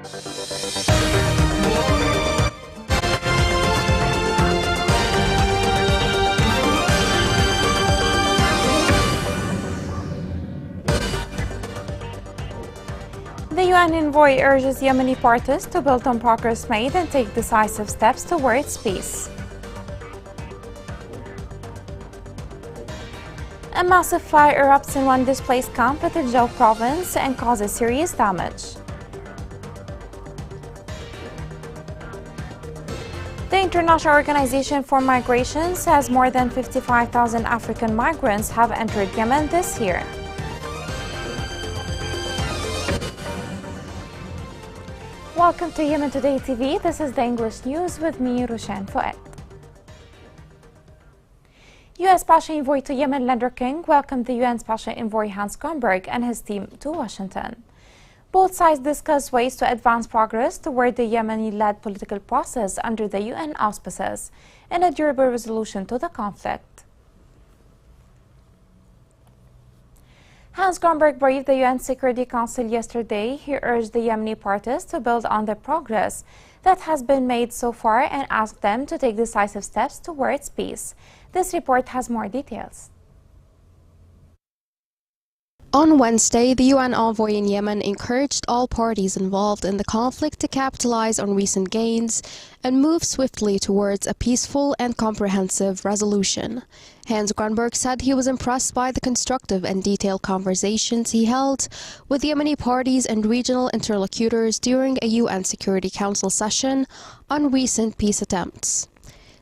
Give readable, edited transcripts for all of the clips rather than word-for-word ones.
The UN envoy urges Yemeni parties to build on progress made and take decisive steps towards peace. A massive fire erupts in one displaced camp at the Jau province and causes serious damage. The International Organization for Migration says more than 55,000 African migrants have entered Yemen this year. Welcome to Yemen Today TV. This is the English news with me, Rushan Fuad. U.S. Special Envoy to Yemen Leonard King welcomed the UN Special Envoy Hans Grunberg and his team to Washington. Both sides discussed ways to advance progress toward the Yemeni-led political process under the UN auspices and a durable resolution to the conflict. Hans Grunberg briefed the UN Security Council yesterday. He urged the Yemeni parties to build on the progress that has been made so far and asked them to take decisive steps towards peace. This report has more details. On Wednesday, the UN envoy in Yemen encouraged all parties involved in the conflict to capitalize on recent gains and move swiftly towards a peaceful and comprehensive resolution. Hans Grunberg said he was impressed by the constructive and detailed conversations he held with Yemeni parties and regional interlocutors during a UN Security Council session on recent peace attempts.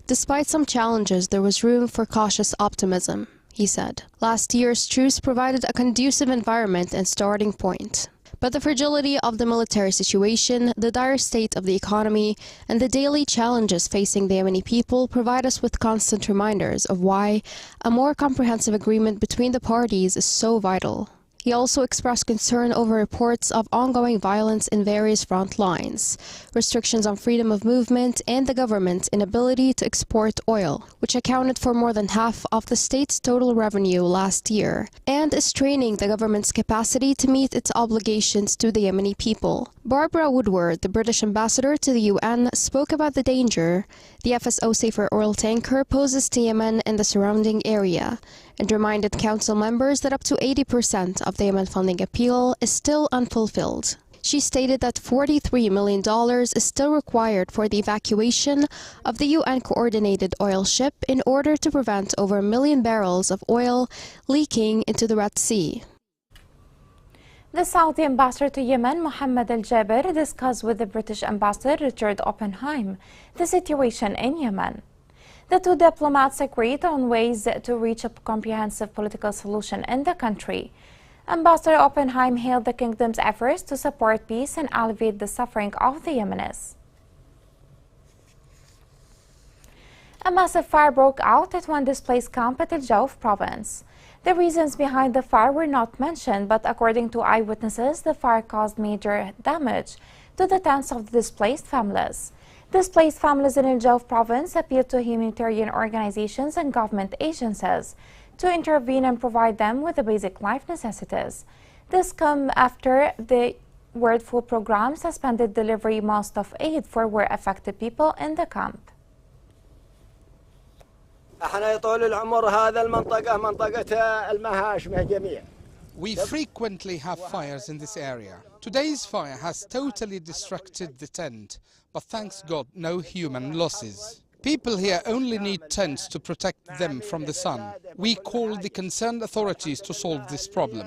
Despite some challenges, there was room for cautious optimism, he said. Last year's truce provided a conducive environment and starting point. But the fragility of the military situation, the dire state of the economy, and the daily challenges facing the Yemeni people provide us with constant reminders of why a more comprehensive agreement between the parties is so vital. He also expressed concern over reports of ongoing violence in various front lines, restrictions on freedom of movement, and the government's inability to export oil, which accounted for more than half of the state's total revenue last year, and is straining the government's capacity to meet its obligations to the Yemeni people. Barbara Woodward, the British ambassador to the UN, spoke about the danger the FSO Safer Oil tanker poses to Yemen and the surrounding area, and reminded Council members that up to 80% of the Yemen funding appeal is still unfulfilled. She stated that $43 million is still required for the evacuation of the UN-coordinated oil ship in order to prevent over 1 million barrels of oil leaking into the Red Sea. The Saudi ambassador to Yemen, Mohammed Al-Jaber, discussed with the British ambassador, Richard Oppenheim, the situation in Yemen. The two diplomats agreed on ways to reach a comprehensive political solution in the country. Ambassador Oppenheim hailed the kingdom's efforts to support peace and alleviate the suffering of the Yemenis. A massive fire broke out at one displaced camp at the Jauf province. The reasons behind the fire were not mentioned, but according to eyewitnesses, the fire caused major damage to the tents of the displaced families. Displaced families in the Jauf province appealed to humanitarian organizations and government agencies to intervene and provide them with the basic life necessities. This comes after the World Food Programme suspended delivery most of aid for war-affected people in the camp. We frequently have fires in this area. Today's fire has totally destructed the tent, but thanks God, no human losses. People here only need tents to protect them from the sun. We call the concerned authorities to solve this problem.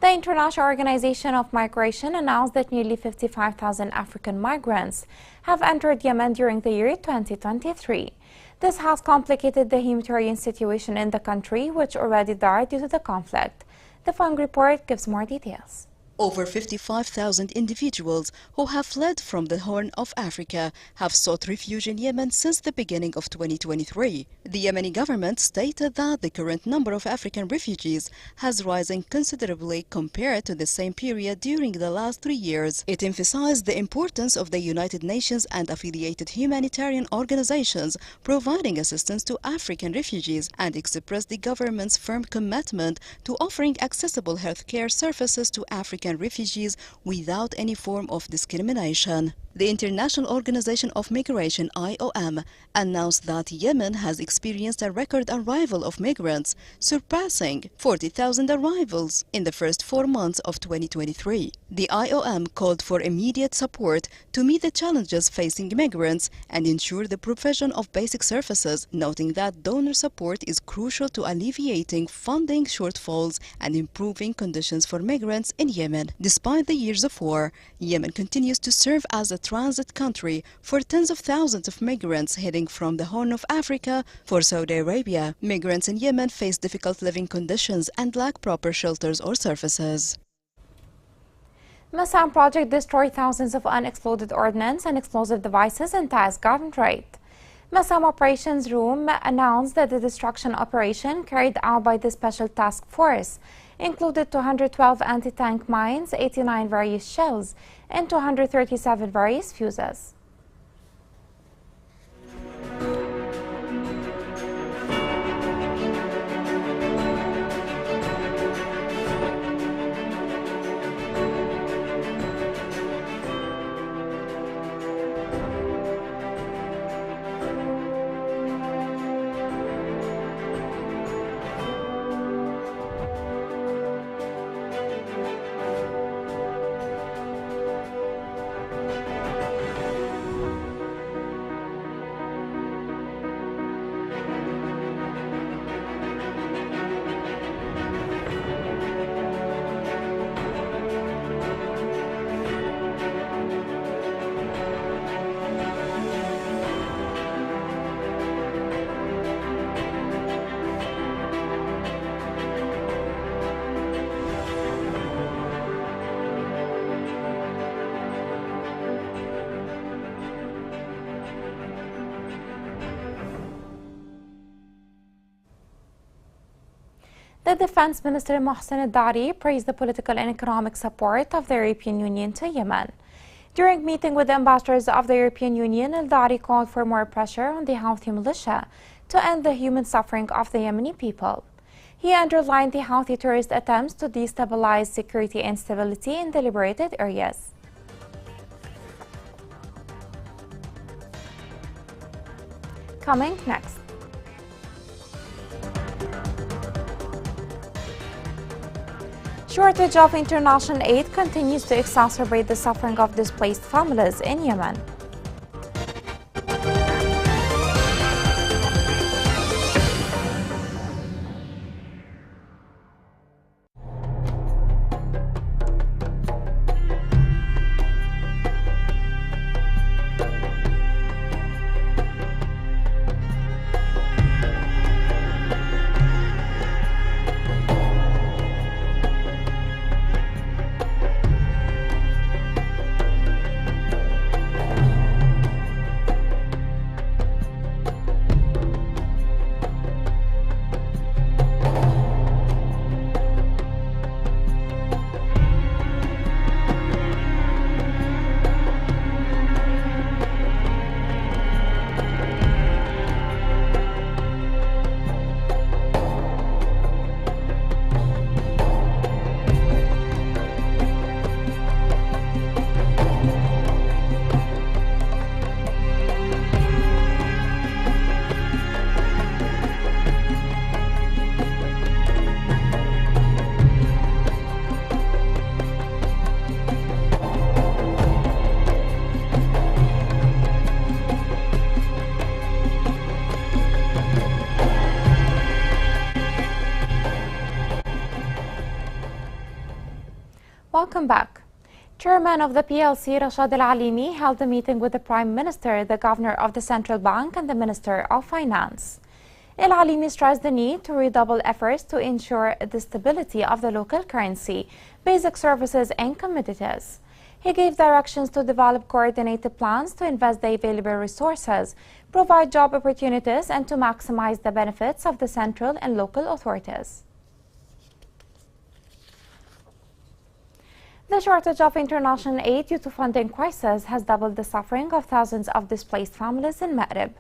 The International Organization of Migration announced that nearly 55,000 African migrants have entered Yemen during the year 2023. This has complicated the humanitarian situation in the country, which already died due to the conflict. The Fung report gives more details. Over 55,000 individuals who have fled from the Horn of Africa have sought refuge in Yemen since the beginning of 2023. The Yemeni government stated that the current number of African refugees has risen considerably compared to the same period during the last 3 years. It emphasized the importance of the United Nations and affiliated humanitarian organizations providing assistance to African refugees and expressed the government's firm commitment to offering accessible healthcare services to African African refugees without any form of discrimination. The International Organization of Migration, IOM, announced that Yemen has experienced a record arrival of migrants, surpassing 40,000 arrivals in the first 4 months of 2023. The IOM called for immediate support to meet the challenges facing migrants and ensure the provision of basic services, noting that donor support is crucial to alleviating funding shortfalls and improving conditions for migrants in Yemen. Despite the years of war, Yemen continues to serve as a transit country for tens of thousands of migrants heading from the Horn of Africa for Saudi Arabia. Migrants in Yemen face difficult living conditions and lack proper shelters or services. Massam project destroyed thousands of unexploded ordnance and explosive devices in Taiz Governorate. Massam Operations Room announced that the destruction operation carried out by the Special Task Force included 212 anti-tank mines, 89 various shells, and 237 various fuses. The Defense Minister Mohsen Al-Dari praised the political and economic support of the European Union to Yemen. During meeting with the ambassadors of the European Union, Al-Dari called for more pressure on the Houthi militia to end the human suffering of the Yemeni people. He underlined the Houthi terrorist attempts to destabilize security and stability in the liberated areas. Coming next. Shortage of international aid continues to exacerbate the suffering of displaced families in Yemen. Welcome back. Chairman of the PLC, Rashad Al-Alimi, held a meeting with the Prime Minister, the Governor of the Central Bank, and the Minister of Finance. Al-Alimi stressed the need to redouble efforts to ensure the stability of the local currency, basic services, and commodities. He gave directions to develop coordinated plans to invest the available resources, provide job opportunities, and to maximize the benefits of the central and local authorities. The shortage of international aid due to funding crisis has doubled the suffering of thousands of displaced families in Ma'rib.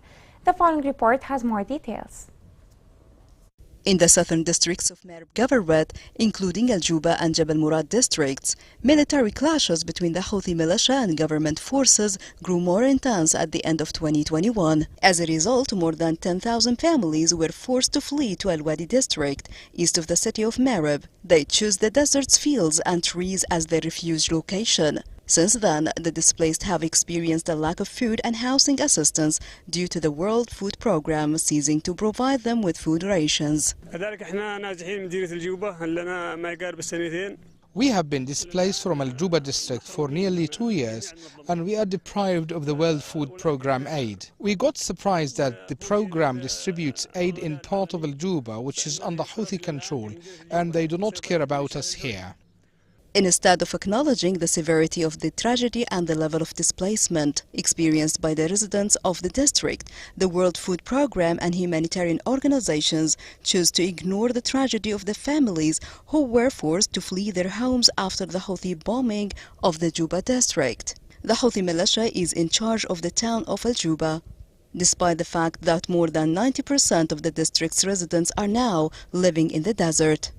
The following report has more details. In the southern districts of Marib Governorate, including Al Juba and Jabal Murad districts, military clashes between the Houthi militia and government forces grew more intense at the end of 2021. As a result, more than 10,000 families were forced to flee to Al Wadi district, east of the city of Marib. They chose the desert's fields and trees as their refuge location. Since then, the displaced have experienced a lack of food and housing assistance due to the World Food Programme ceasing to provide them with food rations. We have been displaced from Al Juba district for nearly 2 years and we are deprived of the World Food Programme aid. We got surprised that the programme distributes aid in part of Al Juba which is under Houthi control and they do not care about us here. Instead of acknowledging the severity of the tragedy and the level of displacement experienced by the residents of the district, the World Food Programme and humanitarian organizations chose to ignore the tragedy of the families who were forced to flee their homes after the Houthi bombing of the Juba district. The Houthi militia is in charge of the town of Al Juba, despite the fact that more than 90% of the district's residents are now living in the desert.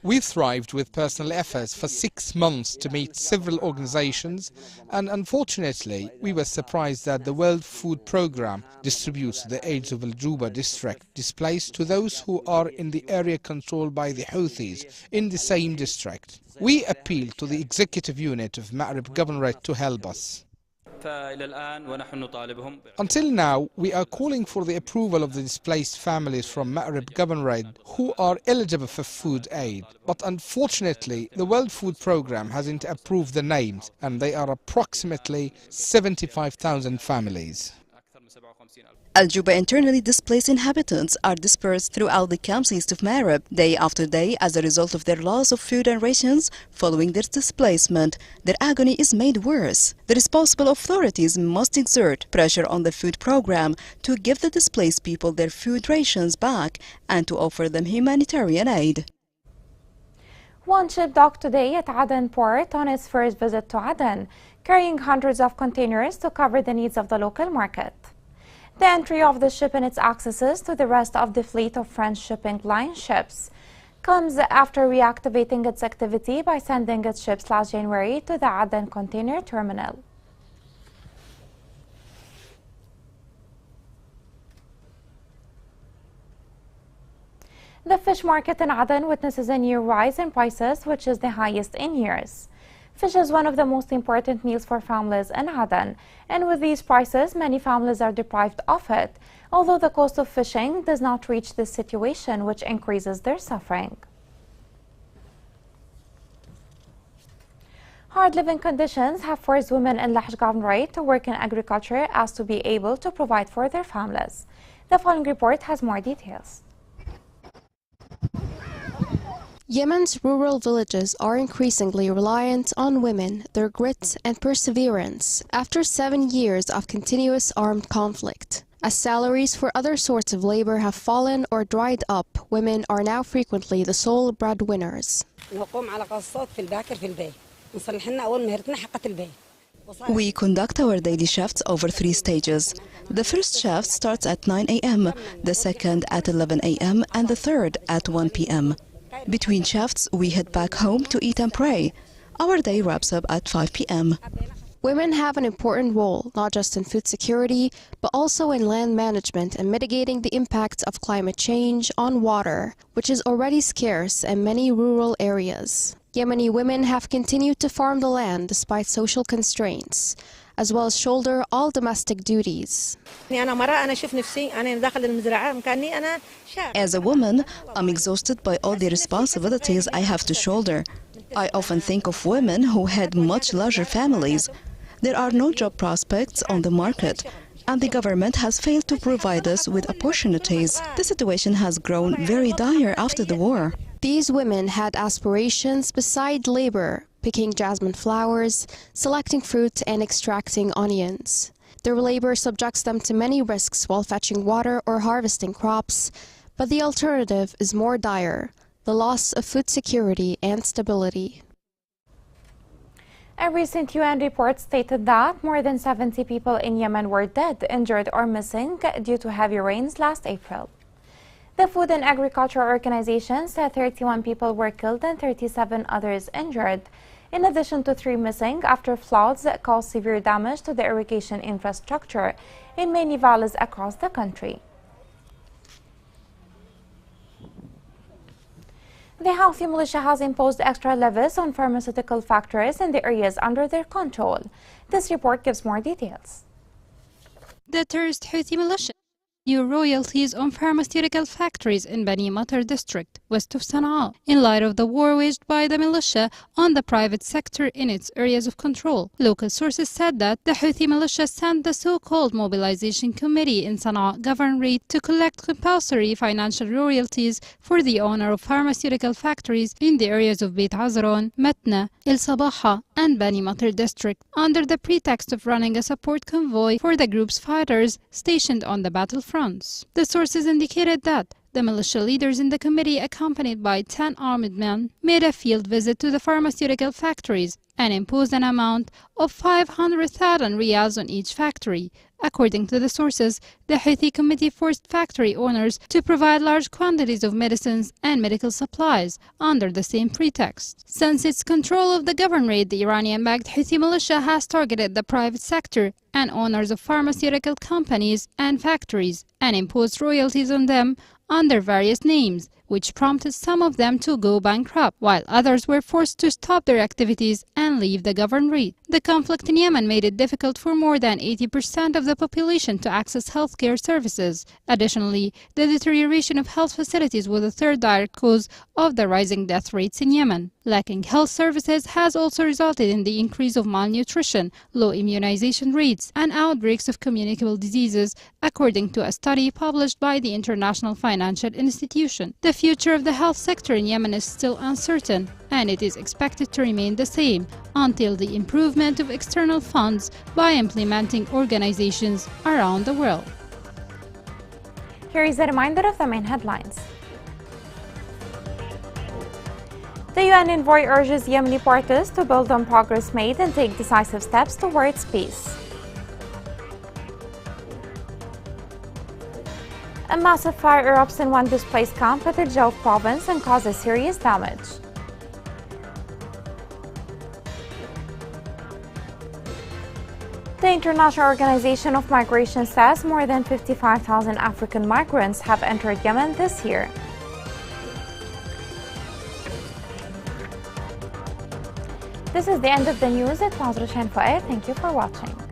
We thrived with personal efforts for 6 months to meet several organizations and unfortunately we were surprised that the World Food Programme distributes the aid of Al Juba district displaced to those who are in the area controlled by the Houthis in the same district. We appeal to the executive unit of Marib Governorate to help us. Until now, we are calling for the approval of the displaced families from Marib Governorate who are eligible for food aid. But unfortunately, the World Food Programme hasn't approved the names and they are approximately 75,000 families. Al Juba internally displaced inhabitants are dispersed throughout the camps east of Marib, day after day as a result of their loss of food and rations following their displacement. Their agony is made worse. The responsible authorities must exert pressure on the food program to give the displaced people their food rations back and to offer them humanitarian aid. One ship docked today at Aden port on its first visit to Aden, carrying hundreds of containers to cover the needs of the local market. The entry of the ship and its accesses to the rest of the fleet of French shipping line ships comes after reactivating its activity by sending its ships last January to the Aden container terminal. The fish market in Aden witnesses a new rise in prices, which is the highest in years. Fish is one of the most important meals for families in Aden, and with these prices, many families are deprived of it, although the cost of fishing does not reach this situation, which increases their suffering. Hard living conditions have forced women in Lahj Governorate to work in agriculture as to be able to provide for their families. The following report has more details. Yemen's rural villages are increasingly reliant on women, their grit and perseverance after 7 years of continuous armed conflict. As salaries for other sorts of labor have fallen or dried up, women are now frequently the sole breadwinners. We conduct our daily shifts over 3 stages. The first shift starts at 9 a.m., the second at 11 a.m., and the third at 1 p.m. Between shifts, we head back home to eat and pray. Our day wraps up at 5 p.m. Women have an important role, not just in food security, but also in land management and mitigating the impact of climate change on water, which is already scarce in many rural areas. Yemeni women have continued to farm the land despite social constraints, as well as shoulder all domestic duties. As a woman, I'm exhausted by all the responsibilities I have to shoulder. I often think of women who had much larger families. There are no job prospects on the market, and the government has failed to provide us with opportunities. The situation has grown very dire after the war. These women had aspirations beside labor, picking jasmine flowers, selecting fruit, and extracting onions. Their labor subjects them to many risks while fetching water or harvesting crops, but the alternative is more dire: the loss of food security and stability. A recent UN report stated that more than 70 people in Yemen were dead, injured or missing due to heavy rains last April. The Food and Agriculture Organization said 31 people were killed and 37 others injured, in addition to 3 missing after floods caused severe damage to the irrigation infrastructure in many valleys across the country. The Houthi militia has imposed extra levies on pharmaceutical factories in the areas under their control. This report gives more details. The terrorist Houthi militia new royalties on pharmaceutical factories in Bani Matar district, west of Sana'a, in light of the war waged by the militia on the private sector in its areas of control. Local sources said that the Houthi militia sent the so-called Mobilization Committee in Sana'a governorate to collect compulsory financial royalties for the owner of pharmaceutical factories in the areas of Beit Azran, Matna, El Sabaha, and Bani Matar district, under the pretext of running a support convoy for the group's fighters stationed on the battlefront. The sources indicated that the militia leaders in the committee, accompanied by 10 armed men, made a field visit to the pharmaceutical factories and imposed an amount of 500,000 riyals on each factory. According to the sources, the Houthi committee forced factory owners to provide large quantities of medicines and medical supplies under the same pretext. Since its control of the governorate, the Iranian-backed Houthi militia has targeted the private sector and owners of pharmaceutical companies and factories and imposed royalties on them under various names, which prompted some of them to go bankrupt, while others were forced to stop their activities and leave the governorate. The conflict in Yemen made it difficult for more than 80% of the population to access healthcare services. Additionally, the deterioration of health facilities was the third direct cause of the rising death rates in Yemen. Lacking health services has also resulted in the increase of malnutrition, low immunization rates, and outbreaks of communicable diseases, according to a study published by the International Financial Institution. The future of the health sector in Yemen is still uncertain, and it is expected to remain the same until the improvement of external funds by implementing organizations around the world. Here is a reminder of the main headlines. The UN envoy urges Yemeni parties to build on progress made and take decisive steps towards peace. A massive fire erupts in one displaced camp at the Jauf province and causes serious damage. The International Organization of Migration says more than 55,000 African migrants have entered Yemen this year. This is the end of the news. It was Roshan Fouad. Thank you for watching.